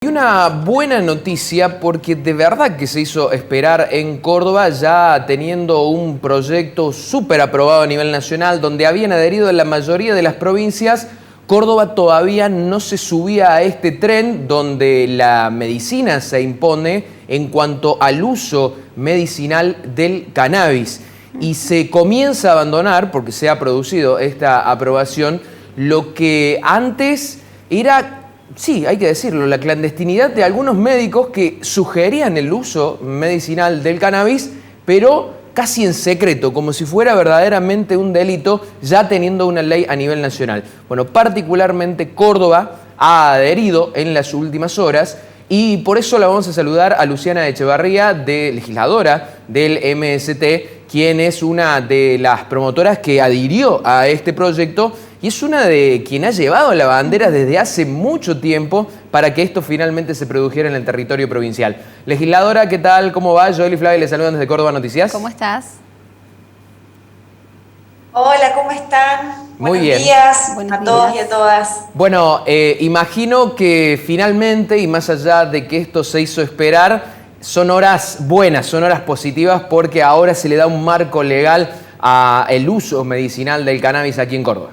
Y una buena noticia porque de verdad que se hizo esperar en Córdoba, ya teniendo un proyecto súper aprobado a nivel nacional donde habían adherido en la mayoría de las provincias. Córdoba todavía no se subía a este tren donde la medicina se impone en cuanto al uso medicinal del cannabis y se comienza a abandonar, porque se ha producido esta aprobación, lo que antes era... Sí, hay que decirlo, la clandestinidad de algunos médicos que sugerían el uso medicinal del cannabis, pero casi en secreto, como si fuera verdaderamente un delito, ya teniendo una ley a nivel nacional. Bueno, particularmente Córdoba ha adherido en las últimas horas y por eso la vamos a saludar a Luciana Echevarría, legisladora del MST, quien es una de las promotoras que adhirió a este proyecto y es una de quien ha llevado la bandera desde hace mucho tiempo para que esto finalmente se produjera en el territorio provincial. Legisladora, ¿qué tal? ¿Cómo va? Joel y Flavia les saludan desde Córdoba Noticias. ¿Cómo estás? Hola, ¿cómo están? Muy bien. Buenos días Buenos a todos días. y a todas. Bueno, imagino que finalmente, y más allá de que esto se hizo esperar, son horas buenas, son horas positivas porque ahora se le da un marco legal al uso medicinal del cannabis aquí en Córdoba.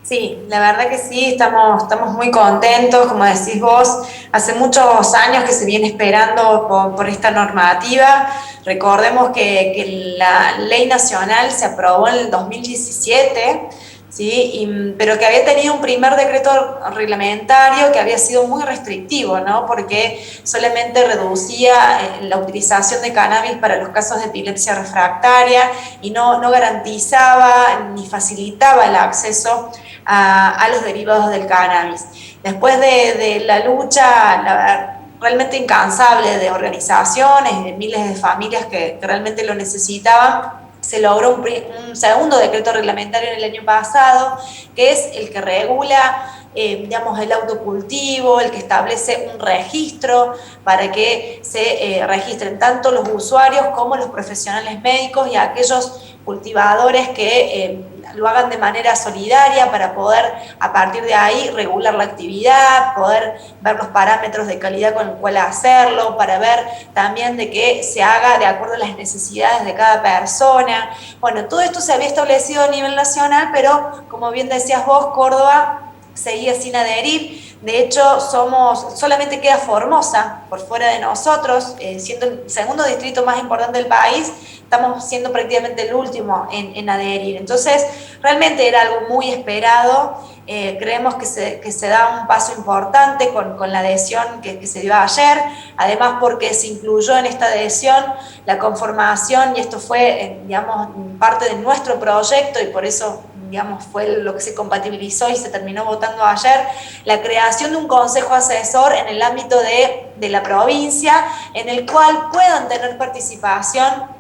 Sí, la verdad que sí, estamos muy contentos, como decís vos, hace muchos años que se viene esperando por esta normativa. Recordemos que la ley nacional se aprobó en el 2017, ¿sí? Pero que había tenido un primer decreto reglamentario que había sido muy restrictivo, ¿no? Porque solamente reducía la utilización de cannabis para los casos de epilepsia refractaria y no garantizaba ni facilitaba el acceso a los derivados del cannabis. Después de la lucha realmente incansable de organizaciones, de miles de familias que realmente lo necesitaban, se logró un segundo decreto reglamentario en el año pasado, que es el que regula digamos, el autocultivo, el que establece un registro para que se registren tanto los usuarios como los profesionales médicos y aquellos cultivadores que lo hagan de manera solidaria para poder a partir de ahí regular la actividad, poder ver los parámetros de calidad con el cual hacerlo, para ver también de que se haga de acuerdo a las necesidades de cada persona. Bueno, todo esto se había establecido a nivel nacional, pero como bien decías vos, Córdoba seguía sin adherir. De hecho, solamente queda Formosa por fuera de nosotros, siendo el segundo distrito más importante del país, estamos siendo prácticamente el último en adherir. Entonces, realmente era algo muy esperado. Creemos que se da un paso importante con la adhesión que se dio ayer, además porque se incluyó en esta adhesión la conformación, y esto fue, digamos, parte de nuestro proyecto, y por eso, digamos, fue lo que se compatibilizó y se terminó votando ayer, la creación de un consejo asesor en el ámbito de la provincia, en el cual puedan tener participación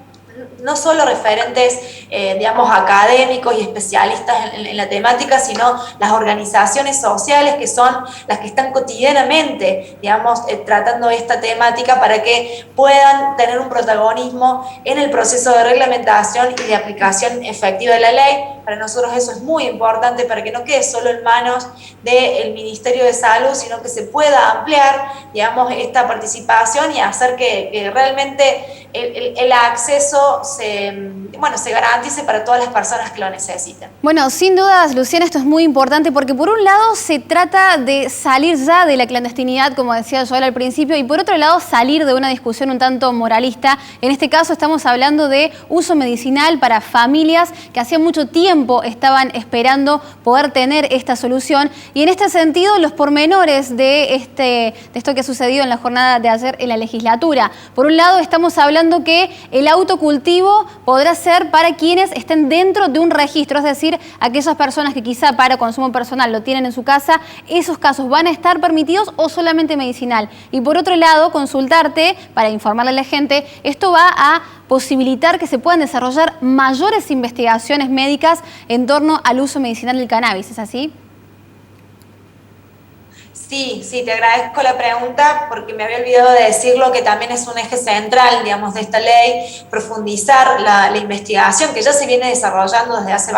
no solo referentes, digamos, académicos y especialistas en la temática, sino las organizaciones sociales que son las que están cotidianamente, digamos, tratando esta temática para que puedan tener un protagonismo en el proceso de reglamentación y de aplicación efectiva de la ley. Para nosotros eso es muy importante para que no quede solo en manos del Ministerio de Salud, sino que se pueda ampliar, digamos, esta participación y hacer que realmente el acceso se garantice para todas las personas que lo necesitan. Bueno, sin dudas, Luciana, esto es muy importante porque por un lado se trata de salir ya de la clandestinidad, como decía Joel al principio, y por otro lado salir de una discusión un tanto moralista. En este caso estamos hablando de uso medicinal para familias que hacía mucho tiempo estaban esperando poder tener esta solución, y en este sentido los pormenores de esto que ha sucedido en la jornada de ayer en la legislatura. Por un lado estamos hablando que el autocultivo podrá ser para quienes estén dentro de un registro, es decir, aquellas personas que quizá para consumo personal lo tienen en su casa, esos casos van a estar permitidos o solamente medicinal. Y por otro lado, consultarte para informarle a la gente, esto va a posibilitar que se puedan desarrollar mayores investigaciones médicas en torno al uso medicinal del cannabis, ¿es así? Sí, sí, te agradezco la pregunta porque me había olvidado de decirlo que también es un eje central, digamos, de esta ley, profundizar la investigación que ya se viene desarrollando desde hace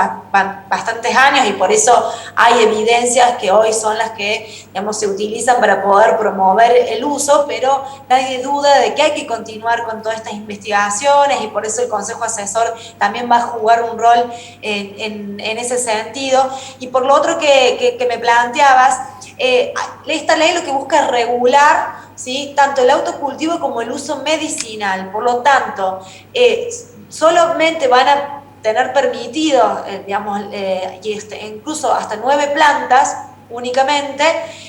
bastantes años y por eso hay evidencias que hoy son las que, digamos, se utilizan para poder promover el uso, pero nadie duda de que hay que continuar con todas estas investigaciones y por eso el Consejo Asesor también va a jugar un rol en ese sentido. Y por lo otro que me planteabas, esta ley lo que busca es regular, ¿sí?, tanto el autocultivo como el uso medicinal. Por lo tanto, solamente van a tener permitido, digamos, incluso hasta 9 plantas únicamente,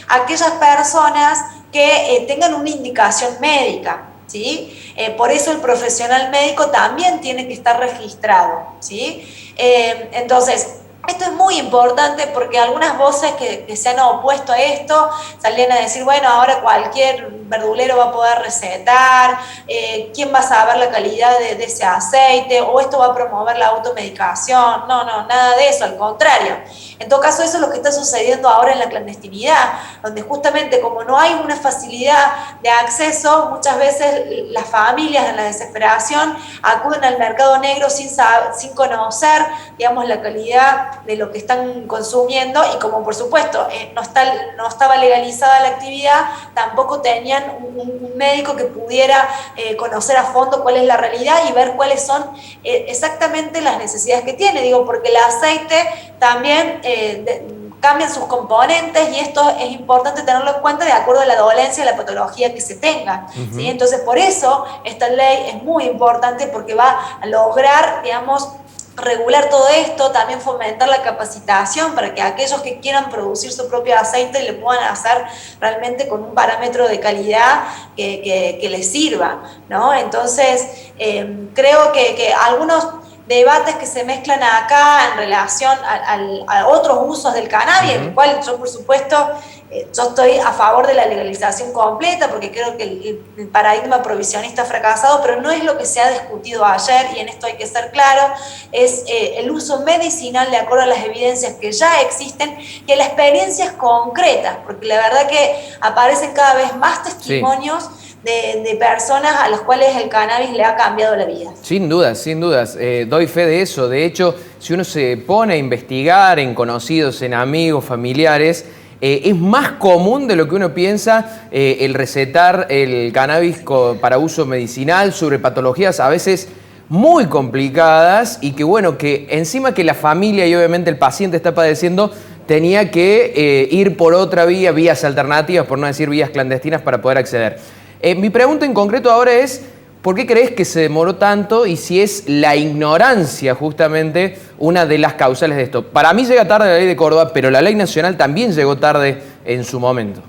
aquellas personas que tengan una indicación médica, ¿sí? Por eso el profesional médico también tiene que estar registrado, ¿sí? Entonces, esto es muy importante porque algunas voces que se han opuesto a esto salían a decir, bueno, ahora cualquier verdulero va a poder recetar, ¿quién va a saber la calidad de ese aceite? ¿O esto va a promover la automedicación? No, nada de eso, al contrario. En todo caso, eso es lo que está sucediendo ahora en la clandestinidad, donde justamente como no hay una facilidad de acceso, muchas veces las familias en la desesperación acuden al mercado negro sin conocer, digamos, la calidad de lo que están consumiendo y como por supuesto no estaba legalizada la actividad, tampoco tenían un médico que pudiera conocer a fondo cuál es la realidad y ver cuáles son exactamente las necesidades que tiene. Digo, porque el aceite también cambian sus componentes y esto es importante tenerlo en cuenta de acuerdo a la dolencia y la patología que se tenga. ¿Sí? Entonces, por eso esta ley es muy importante porque va a lograr, digamos, regular todo esto, también fomentar la capacitación para que aquellos que quieran producir su propio aceite le puedan hacer realmente con un parámetro de calidad que les sirva, ¿no? Entonces, creo que algunos debates que se mezclan acá en relación a otros usos del cannabis, en el cual yo, por supuesto, yo estoy a favor de la legalización completa porque creo que el paradigma prohibicionista ha fracasado, pero no es lo que se ha discutido ayer, y en esto hay que ser claro, es el uso medicinal de acuerdo a las evidencias que ya existen y a las experiencias concretas, porque la verdad que aparecen cada vez más testimonios de personas a las cuales el cannabis le ha cambiado la vida. Sin dudas, sin dudas. Doy fe de eso. De hecho, si uno se pone a investigar en conocidos, en amigos, familiares, es más común de lo que uno piensa el recetar el cannabis para uso medicinal sobre patologías a veces muy complicadas y que bueno, que encima que la familia y obviamente el paciente está padeciendo, tenía que ir por otra vía, vías alternativas, por no decir vías clandestinas para poder acceder. Mi pregunta en concreto ahora es, ¿por qué crees que se demoró tanto y si es la ignorancia justamente una de las causales de esto? Para mí llega tarde la ley de Córdoba, pero la ley nacional también llegó tarde en su momento.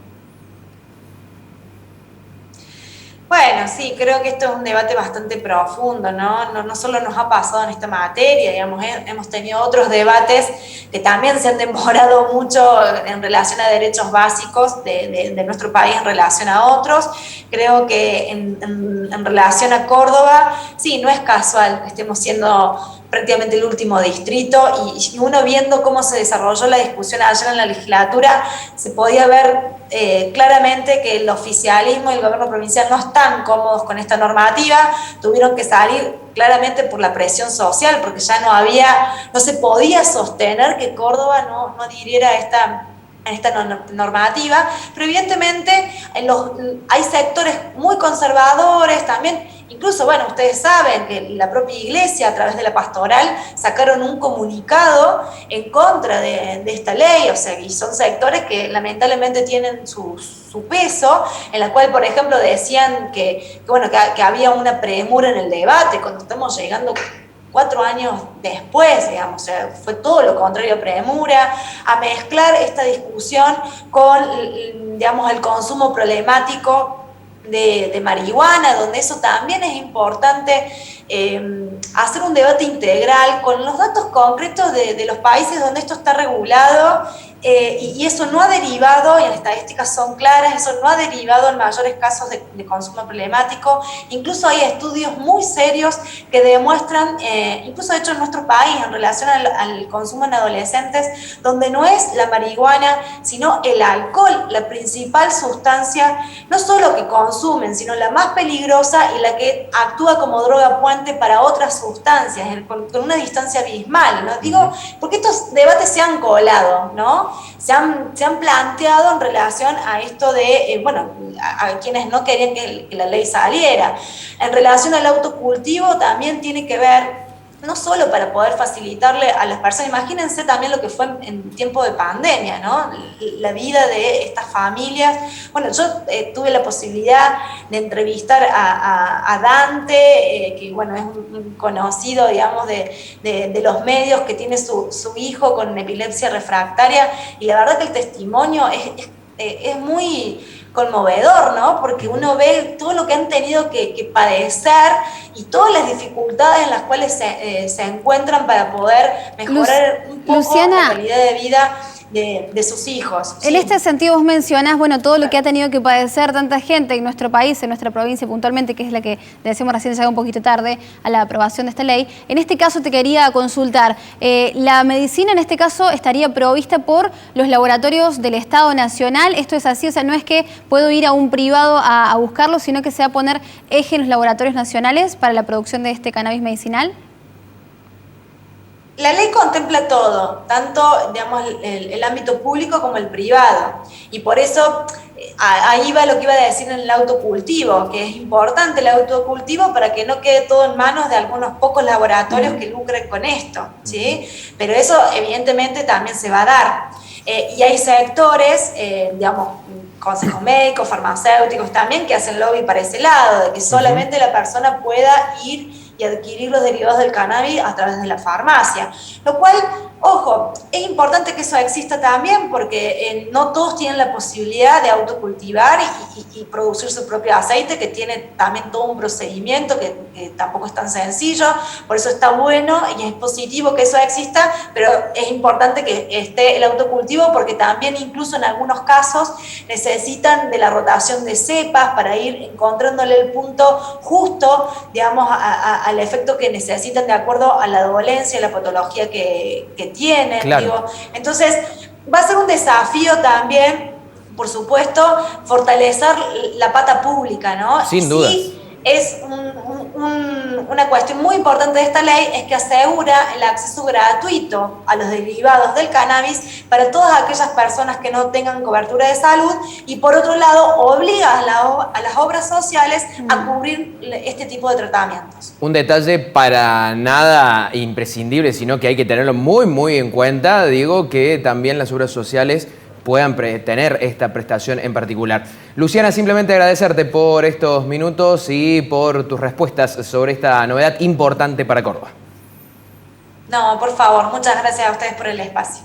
Bueno, sí, creo que esto es un debate bastante profundo, ¿no? No solo nos ha pasado en esta materia, digamos, hemos tenido otros debates que también se han demorado mucho en relación a derechos básicos de nuestro país en relación a otros. Creo que en relación a Córdoba, sí, no es casual que estemos siendo prácticamente el último distrito y uno viendo cómo se desarrolló la discusión ayer en la legislatura, se podía ver claramente que el oficialismo y el gobierno provincial no están cómodos con esta normativa, tuvieron que salir claramente por la presión social, porque ya no se podía sostener que Córdoba no adhiriera a esta normativa, pero evidentemente hay sectores muy conservadores también. Incluso, bueno, ustedes saben que la propia iglesia, a través de la pastoral, sacaron un comunicado en contra de esta ley, o sea, y son sectores que lamentablemente tienen su peso, en la cual, por ejemplo, decían que había una premura en el debate, cuando estamos llegando 4 años después, digamos, o sea, fue todo lo contrario a premura, a mezclar esta discusión con, digamos, el consumo problemático de marihuana, donde eso también es importante hacer un debate integral con los datos concretos de los países donde esto está regulado y eso no ha derivado, y las estadísticas son claras, eso no ha derivado en mayores casos de consumo problemático. Incluso hay estudios muy serios que demuestran, incluso hechos en nuestro país, en relación al consumo en adolescentes, donde no es la marihuana, sino el alcohol, la principal sustancia, no solo que consumen, sino la más peligrosa y la que actúa como droga puente para otras sustancias, con una distancia abismal, ¿no? Digo, porque estos debates se han colado, ¿no? Se han planteado en relación a esto de, bueno, a quienes no querían que la ley saliera. En relación al autocultivo también tiene que ver, no solo para poder facilitarle a las personas, imagínense también lo que fue en tiempo de pandemia, ¿no? La vida de estas familias. Bueno, yo tuve la posibilidad de entrevistar a Dante, que bueno, es un conocido, digamos, de los medios, que tiene su hijo con epilepsia refractaria, y la verdad que el testimonio es muy conmovedor, ¿no? Porque uno ve todo lo que han tenido que padecer y todas las dificultades en las cuales se encuentran para poder mejorar un poco Luciana, la calidad de vida de sus hijos. En este sentido vos mencionás, bueno, todo lo que ha tenido que padecer tanta gente en nuestro país, en nuestra provincia puntualmente, que es la que decimos recién llega un poquito tarde a la aprobación de esta ley. En este caso te quería consultar, ¿la medicina en este caso estaría provista por los laboratorios del Estado Nacional? ¿Esto es así? O sea, no es que puedo ir a un privado a buscarlo, sino que se va a poner eje en los laboratorios nacionales para la producción de este cannabis medicinal. La ley contempla todo, tanto, digamos, el ámbito público como el privado, y por eso ahí va lo que iba a decir en el autocultivo, que es importante el autocultivo para que no quede todo en manos de algunos pocos laboratorios que lucren con esto, ¿sí? Pero eso evidentemente también se va a dar. Y hay sectores, digamos, consejos médicos, farmacéuticos también, que hacen lobby para ese lado, de que solamente la persona pueda ir y adquirir los derivados del cannabis a través de la farmacia. Lo cual, ojo, es importante que eso exista también, porque no todos tienen la posibilidad de autocultivar y producir su propio aceite, que tiene también todo un procedimiento que tampoco es tan sencillo. Por eso está bueno y es positivo que eso exista, pero es importante que esté el autocultivo, porque también incluso en algunos casos necesitan de la rotación de cepas para ir encontrándole el punto justo, digamos, al efecto que necesitan de acuerdo a la dolencia y la patología que tienen. Claro. Digo. Entonces, va a ser un desafío también, por supuesto, fortalecer la pata pública, ¿no? Sin duda. Sí, es una cuestión muy importante de esta ley, es que asegura el acceso gratuito a los derivados del cannabis para todas aquellas personas que no tengan cobertura de salud, y por otro lado obliga a las obras sociales a cubrir este tipo de tratamientos. Un detalle para nada imprescindible, sino que hay que tenerlo muy, muy en cuenta, digo, que también las obras sociales puedan tener esta prestación en particular. Luciana, simplemente agradecerte por estos minutos y por tus respuestas sobre esta novedad importante para Córdoba. No, por favor, muchas gracias a ustedes por el espacio.